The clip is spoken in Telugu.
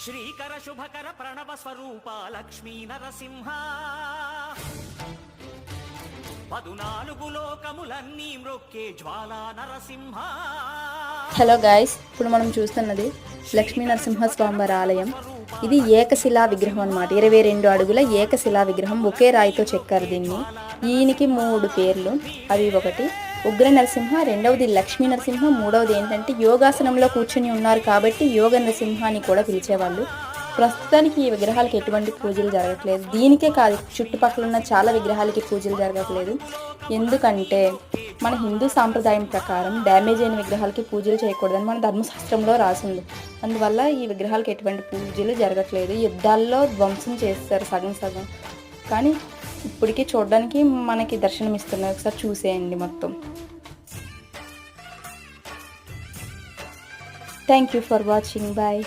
శ్రీకర శుభకర ప్రణవ స్వరూప లక్ష్మీ నరసింహ 14 లోకములన్నీ మ్రొక్కే జ్వాలా నరసింహ. హలో గాయ్స్, ఇప్పుడు మనం చూస్తున్నది లక్ష్మీ నరసింహస్వామివారి ఆలయం. ఇది ఏకశిలా విగ్రహం అన్నమాట. 22 అడుగుల ఏకశిలా విగ్రహం. ఒకే రాయితో చెక్కారు దీన్ని. ఈయనకి 3 పేర్లు. అవి ఒకటి ఉగ్ర నరసింహ, రెండవది లక్ష్మీ నరసింహ, మూడవది ఏంటంటే యోగాసనంలో కూర్చుని ఉన్నారు కాబట్టి యోగ నరసింహ అని కూడా పిలిచేవాళ్ళు. ప్రస్తుతానికి ఈ విగ్రహాలకి ఎటువంటి పూజలు జరగట్లేదు. దీనికే కాదు, చుట్టుపక్కల ఉన్న చాలా విగ్రహాలకి పూజలు జరగట్లేదు. ఎందుకంటే మన హిందూ సాంప్రదాయం ప్రకారం డ్యామేజ్ అయిన విగ్రహాలకి పూజలు చేయకూడదని మన ధర్మశాస్త్రంలో రాసింది. అందువల్ల ఈ విగ్రహాలకి ఎటువంటి పూజలు జరగట్లేదు. యుద్ధాల్లో ధ్వంసం చేస్తారు సగం సగం, కానీ ఇప్పటికీ చూడడానికి మనకి దర్శనం ఇస్తున్నాయి. ఒకసారి చూసేయండి మొత్తం. Thank you for watching. Bye.